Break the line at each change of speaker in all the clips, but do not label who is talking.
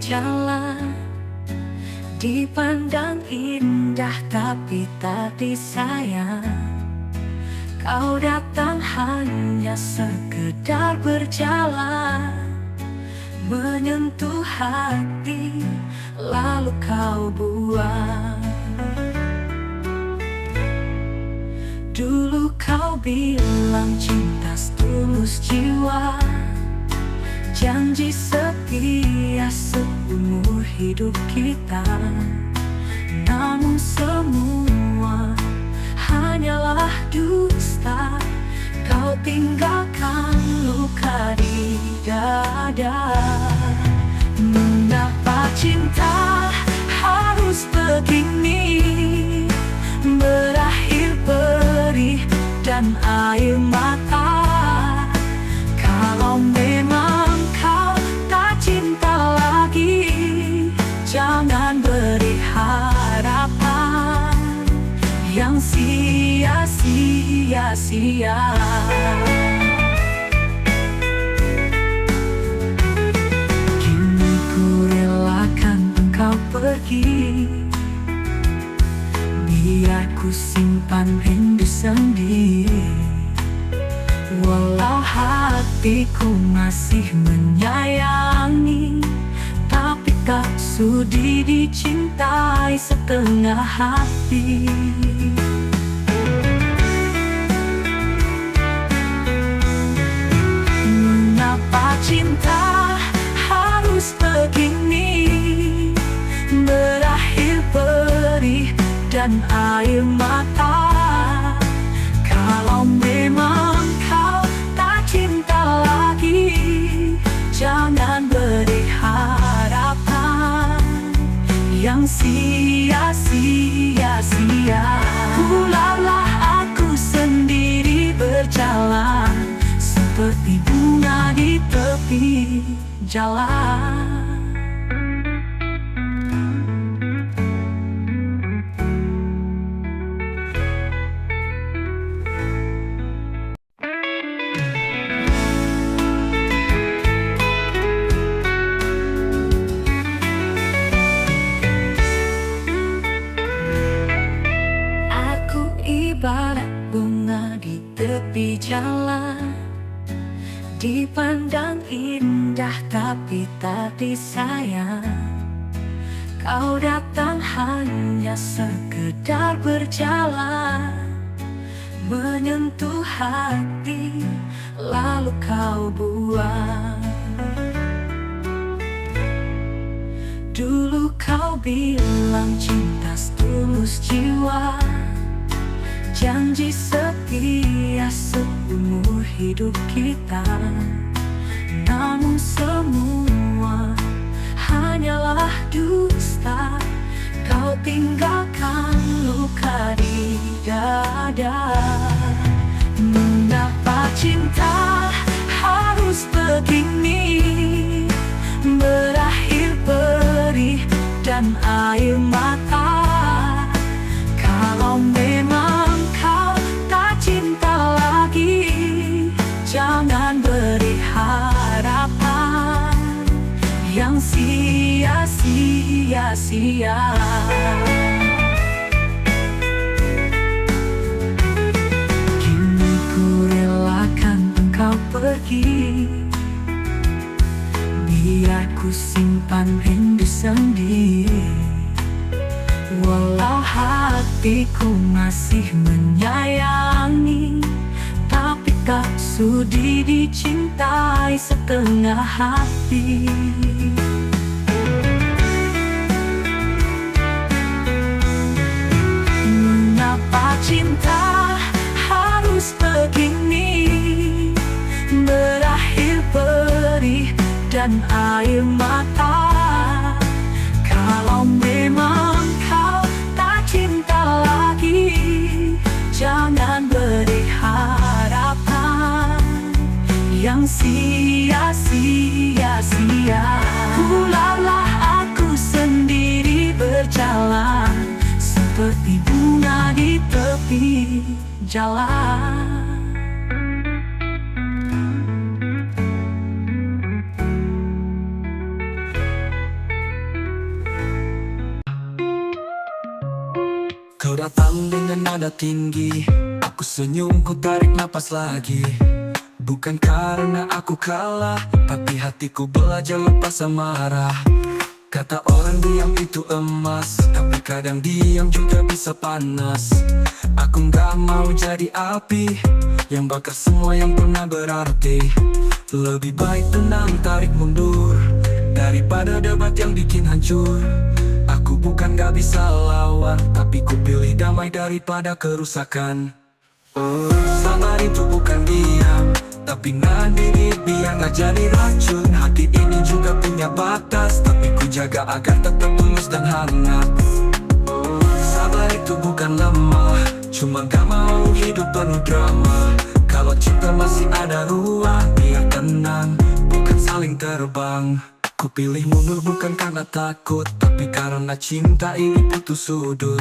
jalan, dipandang indah tapi tak disayang. Kau datang hanya sekedar berjalan, menyentuh hati lalu kau buang. Dulu kau bilang cinta setulus jiwa, janji setia seumur hidup kita. Namun semua hanyalah dusta, kau tinggalkan luka di dada. Mengapa cinta harus begini, berakhir perih dan air mata? Kalau memang kau tak cinta lagi, jangan beri harapan yang sia-sia. Kini ku relakan engkau pergi, biar ku simpan rindu sendiri. Walau hatiku masih menyayangi, tapi tak sudi dicintai setengah hati. Mengapa cinta harus begini, berakhir perih dan air mata? Kalau memang kau tak cinta lagi, jangan beri harapan yang sia-sia. Pulanglah aku sendiri berjalan, seperti bunga di tepi jalan. Ibarat bunga di tepi jalan, dipandang indah tapi tak disayang. Kau datang hanya sekedar berjalan, menyentuh hati lalu kau buang. Dulu kau bilang cinta setulus jiwa, janji setia seumur hidup kita. Namun semua hanyalah dusta, kau tinggalkan luka di dada. Mengapa cinta harus begini, berakhir perih dan air mata? Kalau memang kau tak cinta lagi, jangan beri harapan yang sia-sia. Kini ku relakan engkau pergi, biar ku simpan rindu sendiri. Walau hatiku masih menyayangi, tapi tak sudi dicintai setengah hati. Mengapa cinta harus begini, berakhir perih dan air mata? Kalau memang kau tak cinta lagi, jangan beri harapan yang sia-sia.
Kau datang dengan nada tinggi, aku senyum, ku tarik napas lagi. Bukan karena aku kalah, tapi hatiku belajar lepas amarah. Kata orang diam itu emas, tapi kadang diam juga bisa panas. Aku gak mau jadi api yang bakar semua yang pernah berarti. Lebih baik tenang, tarik mundur, daripada debat yang bikin hancur. Aku bukan gak bisa lawan, tapi ku pilih damai daripada kerusakan. Sabar itu bukan diam, tapi nahan diri biar gak jadi racun. Hati ini juga punya batas, tapi ku jaga agar tetap tulus dan hangat. Sabar itu bukan lemah, cuma gak mau hidup penuh drama. Kalau cinta masih ada ruang, biar tenang, bukan saling terbang. Ku pilih mundur bukan karena takut, tapi karena cinta ini butuh sudut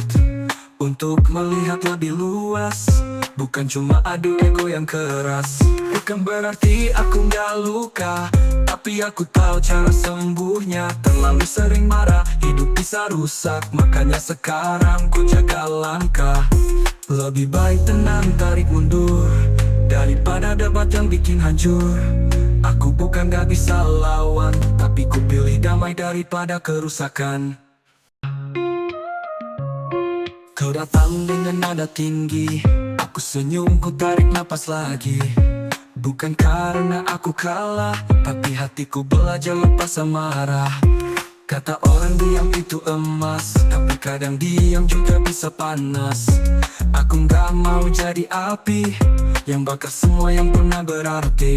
untuk melihat lebih luas, bukan cuma adu ego yang keras. Bukan berarti aku gak luka, tapi aku tahu cara sembuhnya. Terlalu sering marah, hidup bisa rusak, makanya sekarang ku jaga langkah. Lebih baik tenang, tarik mundur, daripada debat yang bikin hancur. Aku bukan gak bisa lawan, tapi ku pilih damai daripada kerusakan. Kau datang dengan nada tinggi, aku senyum, ku tarik napas lagi. Bukan karena aku kalah, tapi hatiku belajar lepas amarah. Kata orang diam itu emas, tapi kadang diam juga bisa panas. Aku gak mau jadi api yang bakar semua yang pernah berarti.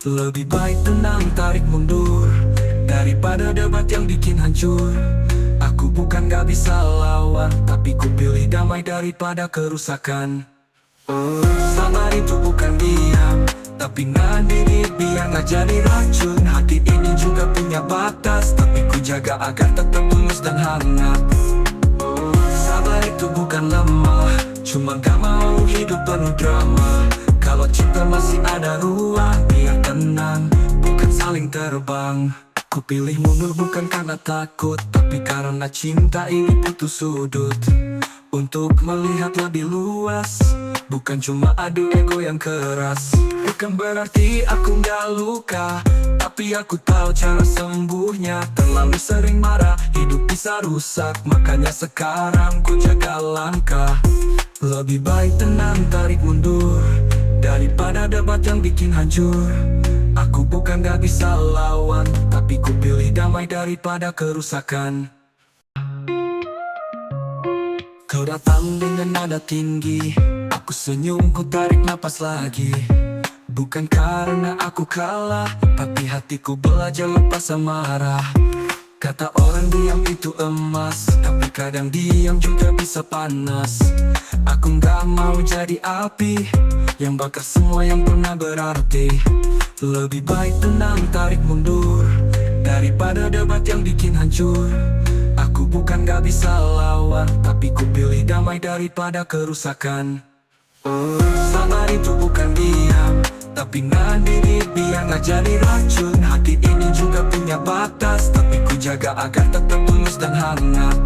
Lebih baik tenang, tarik mundur, daripada debat yang bikin hancur. Aku bukan gak bisa lawan, tapi ku pilih damai daripada kerusakan. Sabar itu bukan diam, tapi nahan diri biar gak jadi racun. Hati ini juga punya batas, tapi ku jaga agar tetap tulus dan hangat. Sabar itu bukan lemah, cuma gak mau hidup penuh drama. Kalau cinta masih ada ruang, biar tenang, bukan saling terbang. Ku pilih mundur bukan karena takut, tapi karena cinta ini butuh sudut untuk melihat lebih luas, bukan cuma adu ego yang keras. Bukan berarti aku gak luka, tapi aku tahu cara sembuhnya. Terlalu sering marah, hidup bisa rusak, makanya sekarang ku jaga langkah. Lebih baik tenang, tarik mundur, daripada debat yang bikin hancur. Aku bukan gak bisa lawan, tapi ku pilih damai daripada kerusakan. Kau datang dengan nada tinggi, aku senyum, ku tarik napas lagi. Bukan karena aku kalah, tapi hatiku belajar lepas amarah. Kata orang diam itu emas, tapi kadang diam juga bisa panas. Aku gak mau jadi api yang bakar semua yang pernah berarti. Lebih baik tenang, tarik mundur, daripada debat yang bikin hancur. Aku bukan gak bisa lawan, tapi ku pilih damai daripada kerusakan. Sabar itu bukan diam, tapi nahan diri biar gak jadi racun. Hati ini juga punya batas, tapi ku jaga agar tetap tulus dan hangat.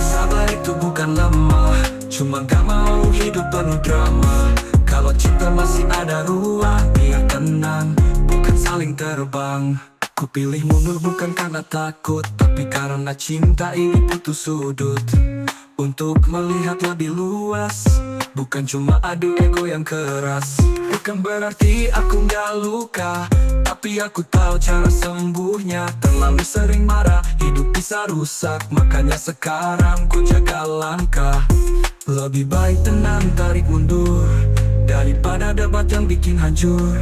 Sabar itu bukan lemah, cuma gak mau hidup penuh drama. Kalau cinta masih ada ruang, biar tenang, bukan saling terbang. Ku pilih mundur bukan karena takut, tapi karena cinta ini butuh sudut untuk melihat lebih luas, bukan cuma adu ego yang keras. Bukan berarti aku gak luka, tapi aku tahu cara sembuhnya. Terlalu sering marah, hidup bisa rusak, makanya sekarang ku jaga langkah. Lebih baik tenang, tarik mundur, daripada debat yang bikin hancur.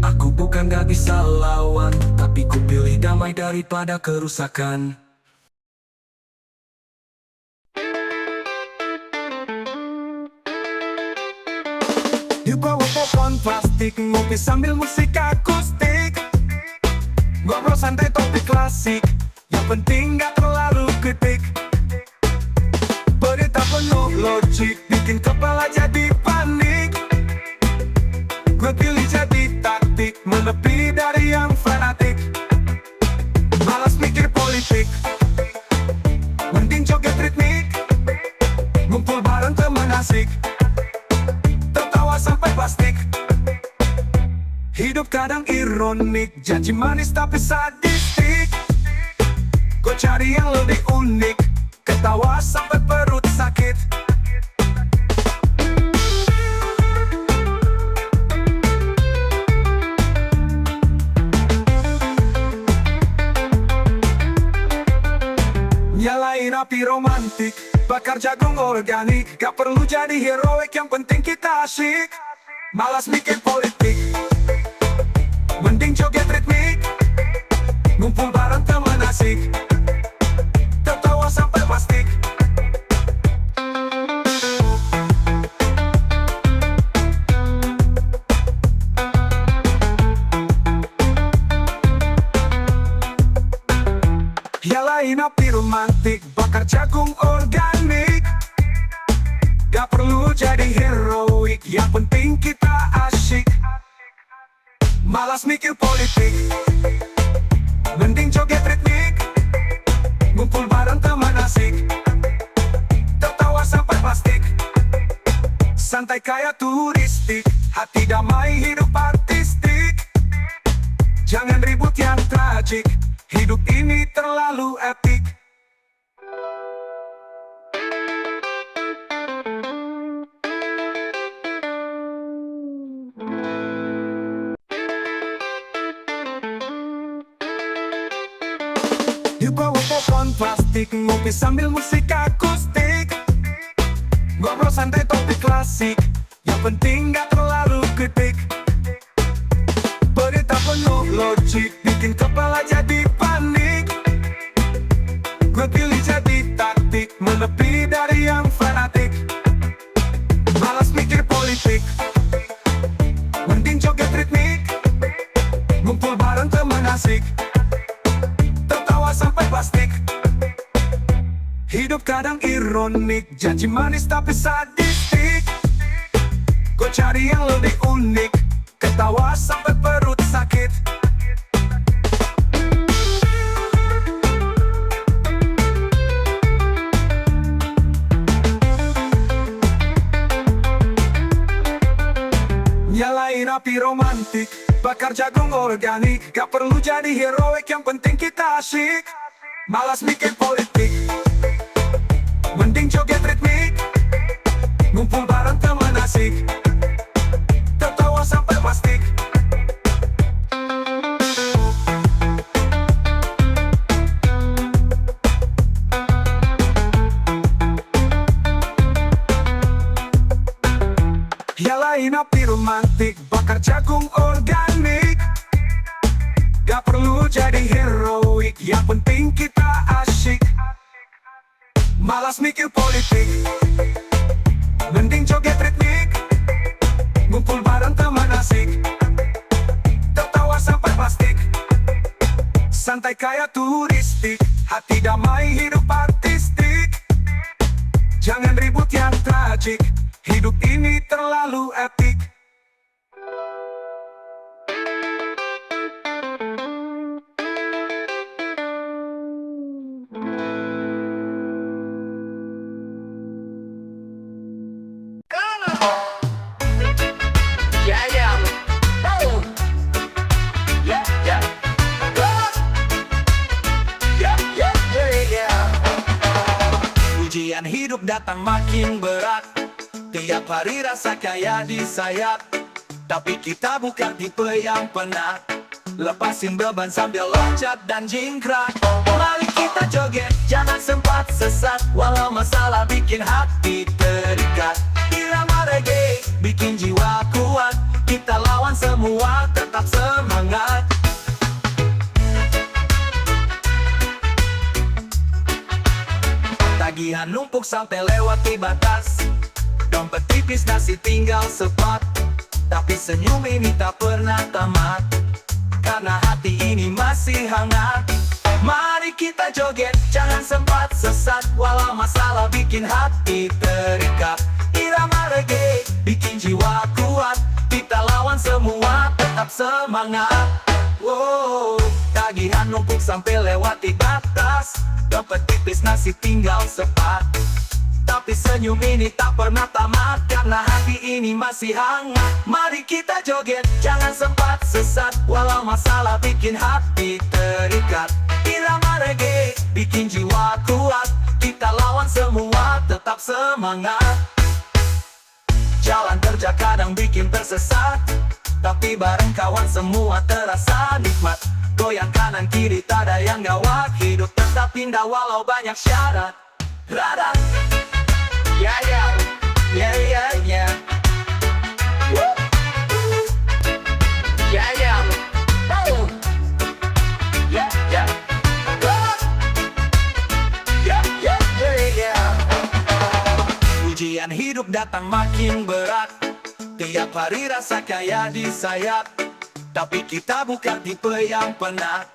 Aku bukan gak bisa lawan, tapi ku pilih damai daripada kerusakan.
Di bawah pohon plastik, ngopi sambil musik akustik, ngobrol santai topik klasik, yang penting gak terlalu kritik. Berita penuh logik, bikin kepala jadi panik. Gue pilih jadi taktik, menepi dari yang fanatik. Malas mikir politik, mending joget ritmik. asik, tertawa sampai plastik. Hidup kadang ironik, janji manis tapi sadistik. Kau cari yang lebih unik, ketawa sampai perut sakit. Nyalain api romantik, bakar jagung organik. Gak perlu jadi heroik, yang penting kita asyik. Malas mikir politik, mending joget ritmik. Ngumpul bareng teman asik, tertawa sampai plastik. Nyalain api romantik, bakar jagung organik. Gak perlu jadi heroik, yang penting kita asyik. Malas mikir politik, mending joget ritmik. Ngumpul bareng teman asik, tertawa sampai plastik. Santai kayak turistik, hati damai hidup artistik. Jangan ribut yang tragik, hidup ini terlalu epik. Di bawah pohon plastik, ngopi sambil musik akustik. Ngobrol santai topik klasik, yang penting gak terlalu kritik. Berita penuh logik, bikin kepala jadi panik. Gue pilih jadi taktik, menepi dari yang fanatik. Malas mikir politik, mending joget ritmik. Ngumpul bareng teman asik, tertawa sampai plastik. Hidup kadang ironik, janji manis tapi sadistik. Kau cari yang lebih unik, ketawa sampai perut sakit. Nyalain api romantik, bakar jagung organik. Gak perlu jadi heroik, yang penting kita asyik. Malas mikir politik, mending joget ritmik. Ngumpul bareng teman asik, tertawa sampai plastik. Nyalain api romantik, bakar jagung organik. Gak perlu jadi heroik, yang penting kita asyik. Malas mikir politik, mending joget ritmik. Ngumpul bareng teman asik, tertawa sampai plastik. Santai kayak turistik, hati damai hidup artistik. Jangan ribut yang tragik, hidup ini terlalu epik. Ujian hidup datang makin berat, tiap hari rasa kayak disayat. Tapi kita bukan tipe yang penat, lepasin beban sambil loncat dan jingkrak. Mari kita joget, jangan sempat sesat. Walau masalah bikin hati terikat, irama reggae bikin jiwa kuat. Kita lawan semua, tetap semangat. Tagihan numpuk sampai lewati batas, dompet tipis nasi tinggal sepat. Tapi senyum ini tak pernah tamat, karena hati ini masih hangat. Mari kita joget, jangan sempat sesat. Walau masalah bikin hati terikat, irama reggae bikin jiwa kuat. Kita lawan semua, tetap semangat. Wow, tagihan numpuk sampai lewati batas, dompet tipis nasi tinggal sepat. Tapi senyum ini tak pernah tamat, karena hati ini masih hangat. Mari kita joget, jangan sempat sesat, walau masalah bikin hati terikat. Irama reggae bikin jiwa kuat, kita lawan semua, tetap semangat. Jalan kerja kadang bikin tersesat, tapi bareng kawan semua terasa nikmat. Goyang kanan kiri tak ada yang gawat, hidup tetap indah walau banyak syarat. Rada, ya ya, ya ya ya, woo, ya ya, oh, ya ya, oh, ya ya ya ya. Ujian hidup datang makin berat, tiap hari rasa kayak disayat. Tapi kita bukan tipe yang penat,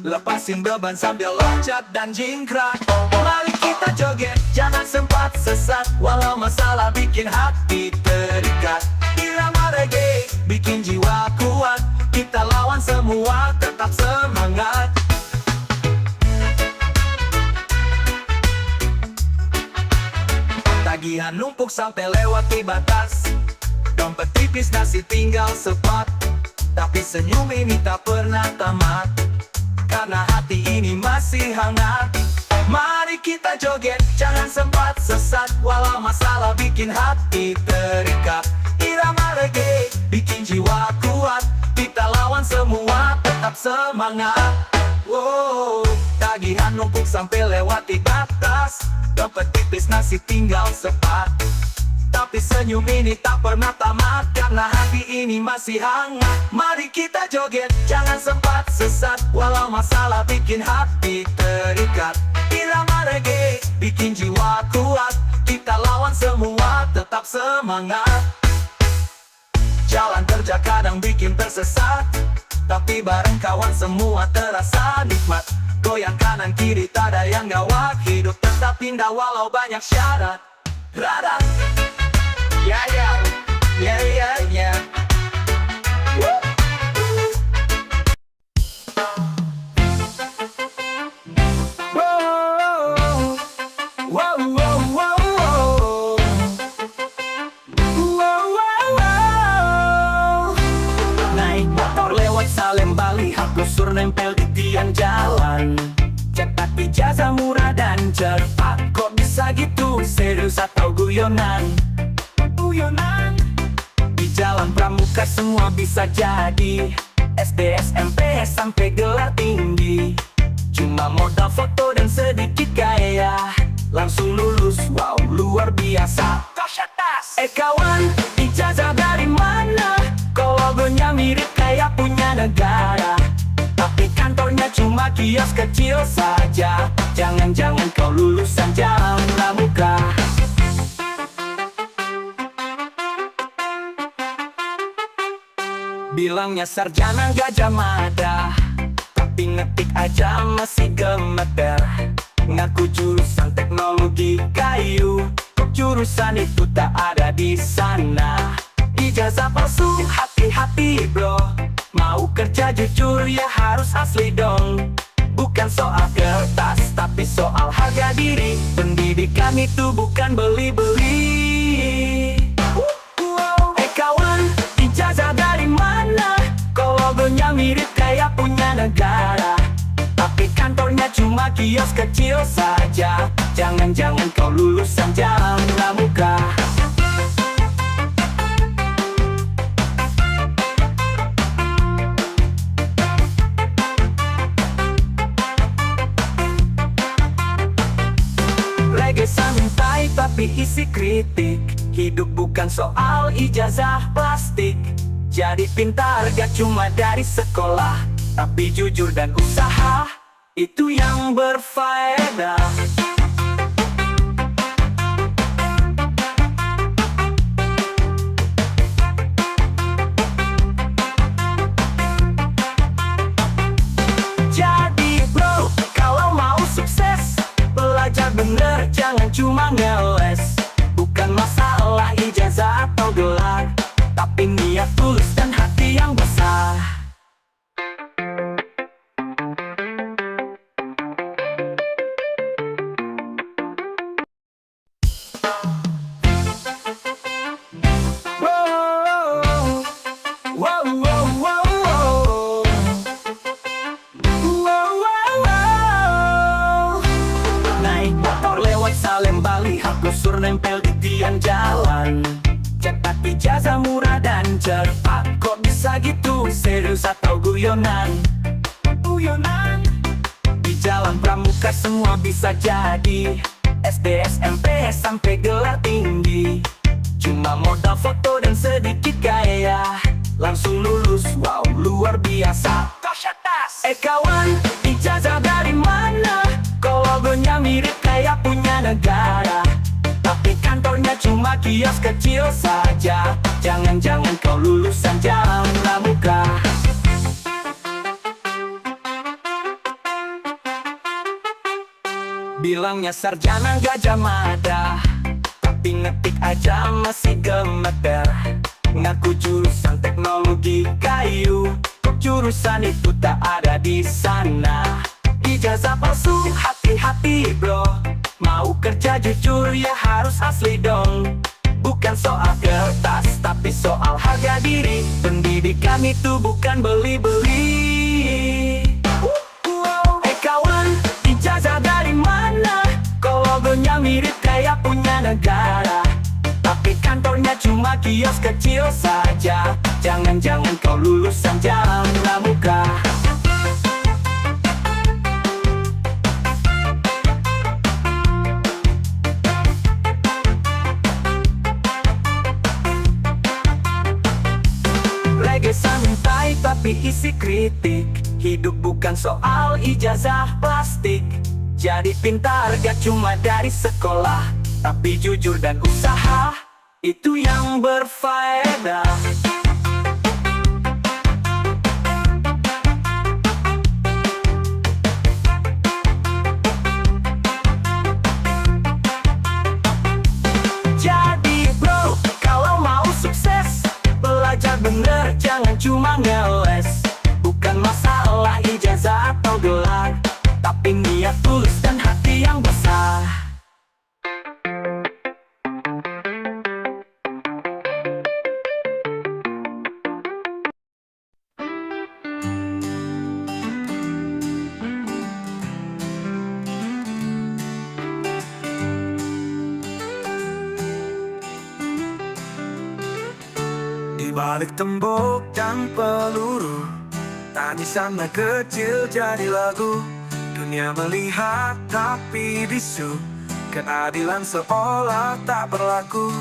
lepasin beban sambil loncat dan jingkrak. Mari kita joget, jangan sempat sesat, walau masalah bikin hati terikat. Irama reggae bikin jiwa kuat, kita lawan semua, tetap semangat. Tagihan numpuk sampai lewati batas, dompet tipis nasi tinggal sepat. Tapi senyum ini tak pernah tamat, karena hati ini masih hangat. Mari kita joget, jangan sempat sesat, walau masalah bikin hati terikat. Irama reggae bikin jiwa kuat, kita lawan semua, tetap semangat. Wow, tagihan numpuk sampai lewati batas, dompet tipis nasi tinggal sepat. Tapi senyum ini tak pernah tamat, karena hati ini masih hangat. Mari kita joget, jangan sempat sesat, walau masalah bikin hati terikat. Irama reggae bikin jiwa kuat, kita lawan semua, tetap semangat. Jalan kerja kadang bikin tersesat, tapi bareng kawan semua terasa nikmat. Goyang kanan kiri tak ada yang gawat, hidup tetap indah walau banyak syarat. Rada, ya ya, ya ya ya, woo. Wow, wow, wow, wow, wow. Wow, wow, wow. Naik motor lewat Salemba, lihat brosur nempel di tiang jalan. Cetak ijazah murah dan cepat, kok bisa gitu? Serius atau guyonan? Di jalan pramuka semua bisa jadi, SD, SMP, sampai gelar tinggi. Cuma modal foto dan sedikit gaya, langsung lulus, wow luar biasa. Kawan, ijazah dari mana? Kok logonya mirip kayak punya negara, tapi kantornya cuma kios kecil saja. Jangan-jangan kau lulusan jalan pramuka. Bilangnya sarjana Gajah Mada, tapi ngetik aja masih gemeter. Ngaku jurusan teknologi kayu, kok jurusan itu tak ada di sana. Ijazah palsu, hati-hati bro. Mau kerja jujur ya harus asli dong. Bukan soal kertas, tapi soal harga diri. Pendidikan itu bukan beli-beli. Kawan, ijazah dari mana? Kok logonya mirip kayak punya negara, tapi kantornya cuma kios kecil saja. Jangan-jangan kau lulusan jalan pramuka. Reggae santai tapi isi kritik, hidup bukan soal ijazah plastik. Jadi pintar gak cuma dari sekolah, tapi jujur dan usaha, itu yang berfaedah. Jadi bro, kalau mau sukses, belajar bener, jangan cuma ngeles. Bukan masalah ijazah atau gelar, tapi niat tulus dan hati yang besar. lembah lihat brosur nempel di tiang jalan. Cetak ijazah murah dan cepat. Kok bisa gitu? Serius atau guyonan? Guyonan. Di jalan pramuka semua bisa jadi, SD, SMP, sampai gelar tinggi. Cuma modal foto dan sedikit gaya, langsung lulus, wow luar biasa. Kawan, ijazah dari mana? Kok logonya mirip kayak punya negara, tapi kantornya cuma kios kecil saja. Jangan-jangan kau lulusan Jalan Pramuka. Bilangnya sarjana Gajah Mada, tapi ngetik aja masih gemeter. Ngaku jurusan teknologi kayu, kok jurusan itu tak ada di sana. Ijazah palsu, hati-hati bro. Mau kerja jujur ya harus asli dong. Bukan soal kertas, tapi soal harga diri. Pendidikan itu bukan beli-beli. Kawan, ijazah dari mana? Kok logonya mirip kayak punya negara, tapi kantornya cuma kios kecil saja. Jangan-jangan kau lulusan Jalan Pramuka. Reggae santai tapi isi kritik. Hidup bukan soal ijazah plastik. Jadi pintar gak cuma dari sekolah, tapi jujur dan usaha, itu yang berfaedah. Jadi bro, kalau mau sukses, belajar bener, jangan cuma ngeles. Bukan masalah ijazah atau gelar, tapi niat tulus dan hati yang besar. Di balik tembok dan peluru, tangisan kecil jadi lagu. Dunia melihat tapi bisu, keadilan seolah tak berlaku.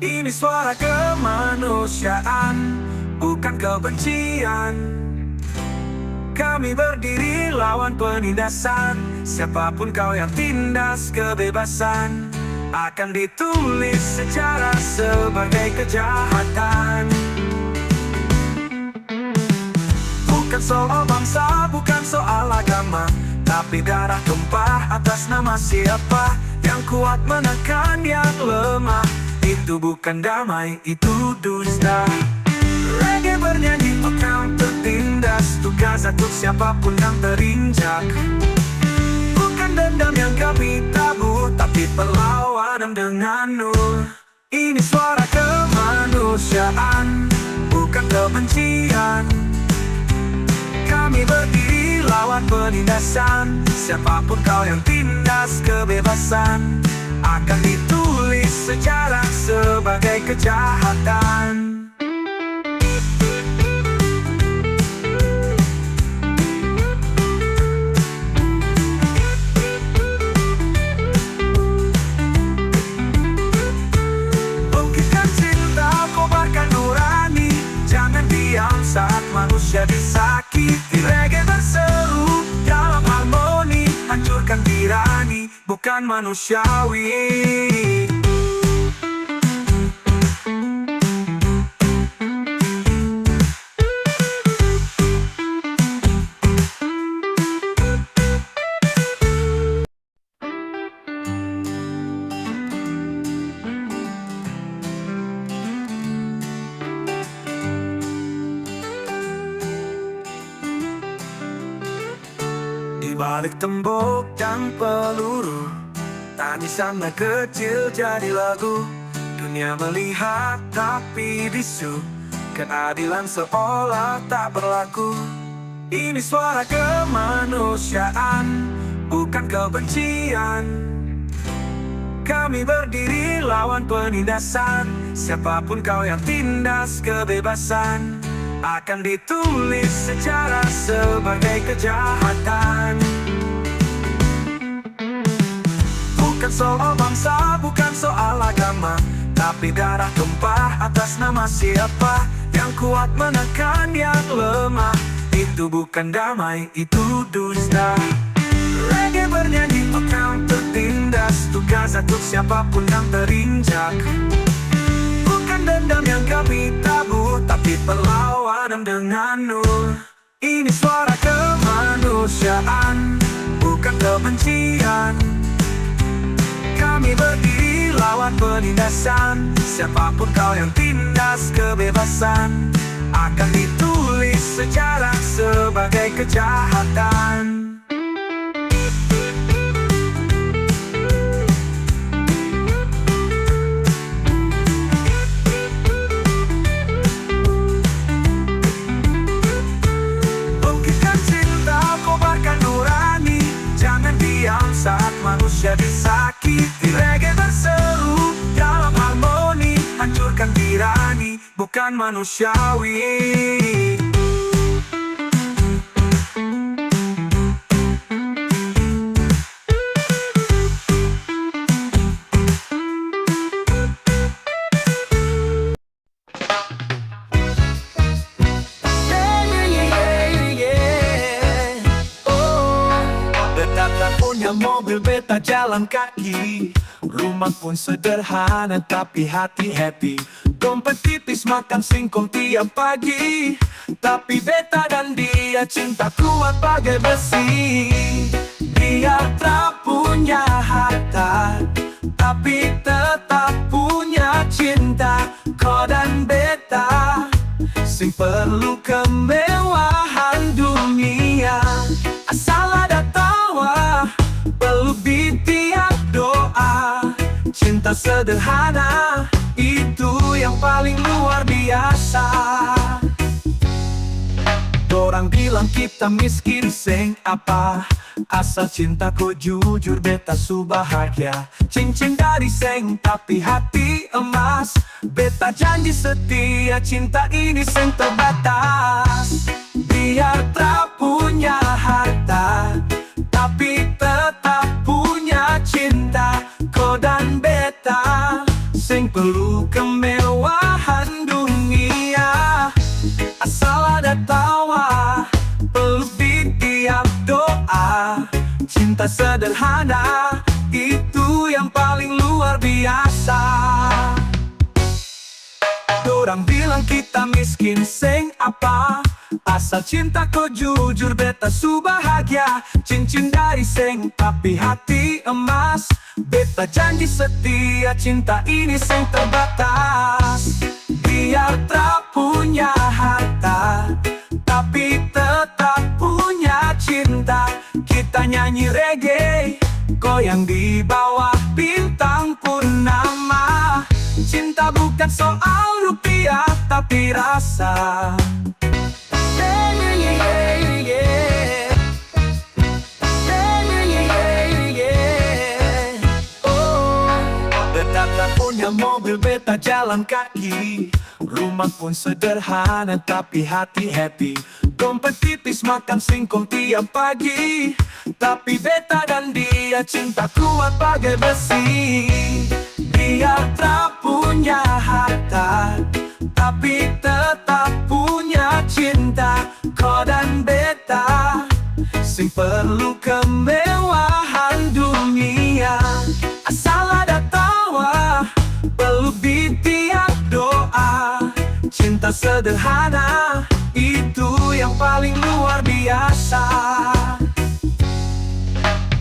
Ini suara kemanusiaan, bukan kebencian. Kami berdiri lawan penindasan. Siapapun kau yang tindas kebebasan akan ditulis secara sebagai kejahatan. Bukan soal bangsa, bukan soal agama, tapi darah tumpah atas nama siapa. Yang kuat menekan yang lemah, itu bukan damai, itu dusta. Reggae bernyanyi untuk yang tertindas, tugas untuk siapapun yang terinjak. Bukan dendam yang kami tabur, tapi perlawanan dengan nur. Ini suara kemanusiaan, bukan kebencian. Kami berdiri lawan penindasan. Siapapun kau yang tindas kebebasan akan ditulis sejarah sebagai kejahatan. Bangkitkan cinta, kobarkan nurani. Jangan diam saat manusia disakiti. Reggae berseru dalam harmoni, hancurkan tirani, bukan manusiawi. Di balik tembok dan peluru, tangisan kecil jadi lagu. Dunia melihat tapi bisu, keadilan seolah tak berlaku. Ini suara kemanusiaan, bukan kebencian.
Kami berdiri lawan penindasan. Siapapun kau yang tindas kebebasan akan ditulis sejarah sebagai kejahatan. Bukan soal bangsa, bukan soal agama, tapi darah tumpah atas nama siapa. Yang kuat menekan yang lemah, itu bukan damai, itu dusta. Reggae bernyanyi untuk yang tertindas, tugas untuk siapapun yang terinjak. Bukan dendam yang kami tabur, tapi perlawanan dengan nur. Ini suara kemanusiaan, bukan kebencian. Kami berdiri lawan penindasan. Siapapun kau yang tindas kebebasan akan ditulis sejarah sebagai kejahatan. Bangkitkan cinta, kobarkan nurani. Jangan diam saat manusia disakiti. Reggae berseru dalam harmoni, hancurkan tirani, bukan manusiawi.
Beta tak punya mobil, beta jalan kaki. Rumah pun sederhana tapi hati happy. Dompet tipis makan singkong tiap pagi. Tapi beta dan dia cinta kuat bagai besi. Dia tak punya harta, tapi tetap punya cinta. Kau dan beta sing perlu kemewahan dunia. Asal ada tawa, peluk di tiap doa. Cinta sederhana, itu yang paling luar biasa. Dorang bilang kita miskin, seng apa. Asal cinta kau jujur, beta su bahagia. Cincin dari seng, tapi hati emas. Beta janji setia, cinta ini seng terbatas. Biar tak punya harta, tapi tetap punya cinta. Kau dan beta sing perlu kemewahan dunia. Asal ada tawa, peluk di tiap doa. Cinta sederhana, itu yang paling luar biasa. Dorang bilang kita miskin, seng apa. Asal cinta kau jujur, beta su bahagia. Cincin dari seng, tapi hati emas. Beta janji setia, cinta ini seng terbatas. Biar tak punya harta, tapi tetap punya cinta. Kita nyanyi reggae, goyang di bawah bintang purnama. Cinta bukan soal rupiah, tapi rasa. Beta tak punya mobil, beta jalan kaki. Rumah pun sederhana, tapi hati happy. Dompet tipis makan singkong tiap pagi. Tapi beta dan dia cinta kuat bagai besi. Dia tak punya harta, tapi tetap punya cinta. Kau dan beta sing perlu kemewahan dunia. Asal ada tawa, peluk di tiap doa. Cinta sederhana, itu yang paling luar biasa.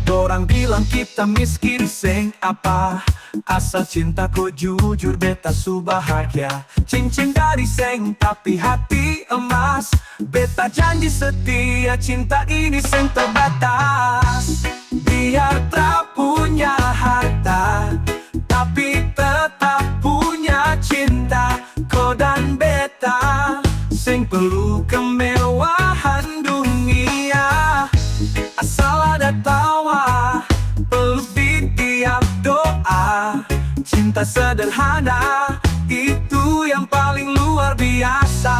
Dorang bilang kita miskin, seng apa. Asal cinta kau jujur, beta su bahagia. Cincin dari seng, tapi hati emas. Beta janji setia, cinta ini seng terbatas. Biar tak punya harta, tapi tetap punya cinta. Kau dan beta sing perlu kemewahan dunia. Asal ada tawa, peluk di tiap doa. cinta sederhana, itu yang paling luar biasa.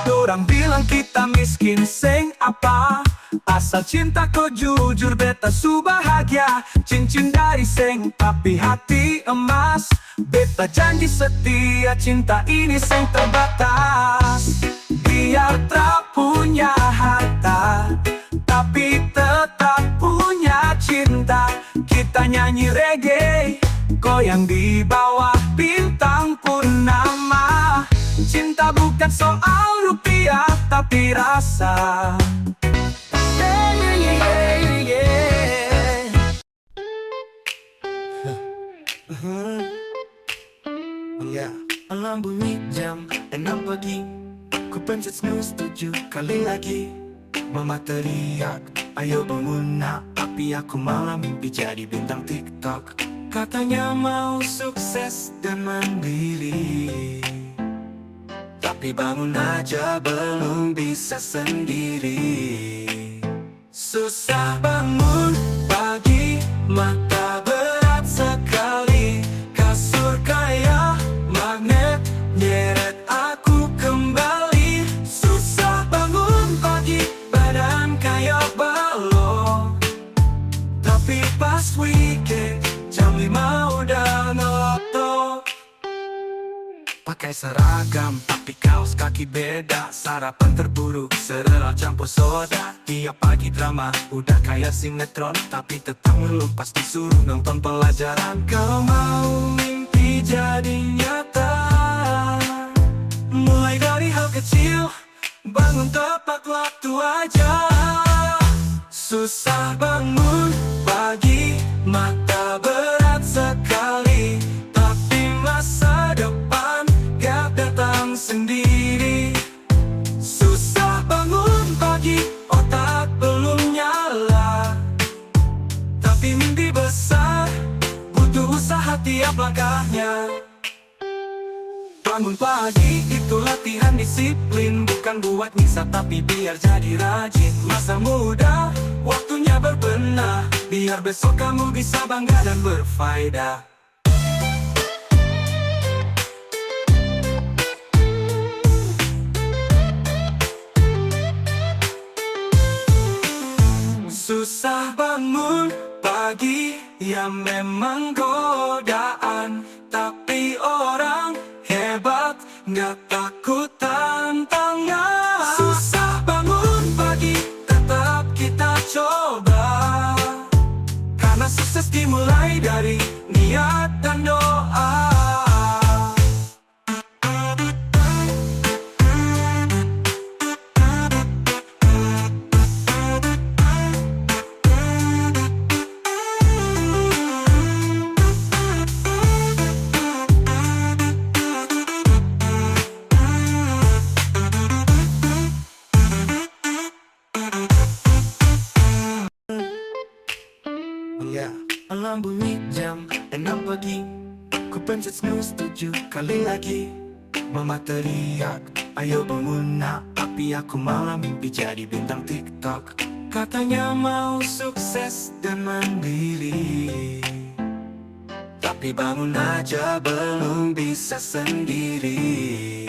Dorang bilang kita miskin, seng apa? Asal cinta kau jujur, beta su bahagia. Cincin dari seng, tapi hati emas. Beta janji setia, cinta ini seng terbatas. Biar tak punya harta, tapi tetap punya cinta. Kita nyanyi reggae, goyang di bawah bintang purnama. Cinta bukan soal rupiah, tapi rasa. Alarm bunyi jam 6 pagi, ku pencet snooze 7 kali lagi. Mama teriak, ayo bangun nak, tapi aku malah mimpi jadi bintang TikTok. Katanya mau sukses dan mandiri, tapi bangun aja belum bisa sendiri. Susah bangun pagi, mata berat sekali. Kasur kayak magnet, nyeret aku kembali. Susah bangun pagi, badan kayak balon. Tapi pas weekend, jam 5 udah ngelotok. Pakai seragam, tapi kaos kaki beda. Sarapan terburu, serela campur soda. Tiap pagi drama, udah kayak sinetron. Tapi tetap belum pas disuruh nonton pelajaran. Kau mau mimpi jadi nyata, mulai dari hal kecil, bangun tepat waktu aja. Susah bangun pagi, mata berat sekali. Tapi masa depan gak datang sendiri. Susah bangun pagi, otak belum nyala. Tapi mimpi besar, butuh usaha tiap langkahnya. Bangun pagi itu latihan disiplin, bukan buat nyiksa tapi biar jadi rajin. Masa muda, waktunya berbenah, biar besok kamu bisa bangga dan berfaedah. Susah bangun pagi, ya memang godaan. Tapi orang hebat, gak takut tantangan. Susah bangun pagi, tetap kita coba. Karena sukses dimulai dari niat dan doa. Alarm bunyi jam 6 pagi, ku pencet snooze 7 kali lagi. Mama teriak, ayo bangun nak, tapi aku malah mimpi jadi bintang TikTok. Katanya mau sukses dan mandiri, tapi bangun aja belum bisa sendiri.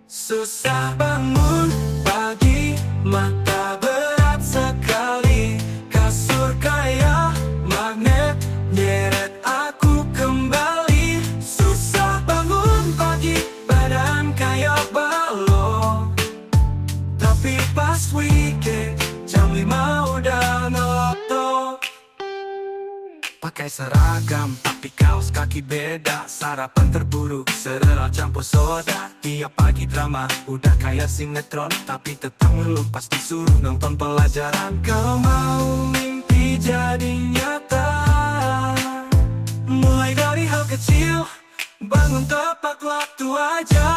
Susah bangun pagi, mata berat sekali. Kasur kayak magnet, nyeret aku kembali. Susah bangun pagi, badan kayak balon. Tapi pas weekend, jam 5 udah ngelotok. Pakai seragam, tapi kaos kaki beda. Sarapan terburu, serela campur soda. Tiap pagi drama, udah kayak sinetron. Tapi tetap belum pas disuruh nonton pelajaran. Kau mau mimpi jadi nyata, mulai dari hal kecil, bangun tepat waktu aja.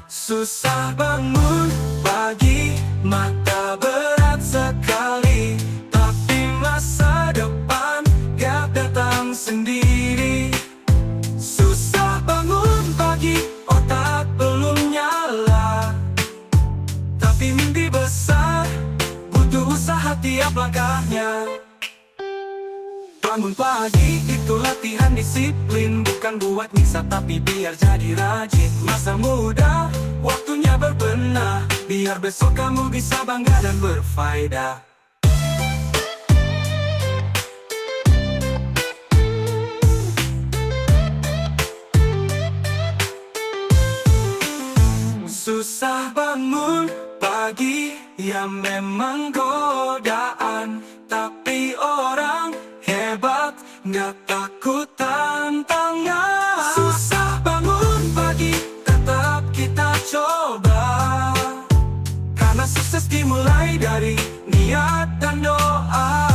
Susah bangun pagi, mata berat sekali. Tapi masa depan gak datang sendiri. Susah bangun pagi, otak belum nyala. Tapi mimpi besar, butuh usaha tiap langkahnya.
Bangun pagi itu latihan disiplin, bukan buat nyiksa tapi biar jadi rajin. Masa muda, waktunya berbenah, biar besok kamu bisa bangga dan berfaedah. Susah bangun pagi, ya memang godaan. Tapi orang hebat nggak takut tantangan. Susah bangun pagi, tetap kita coba. Karena sukses dimulai dari niat dan doa.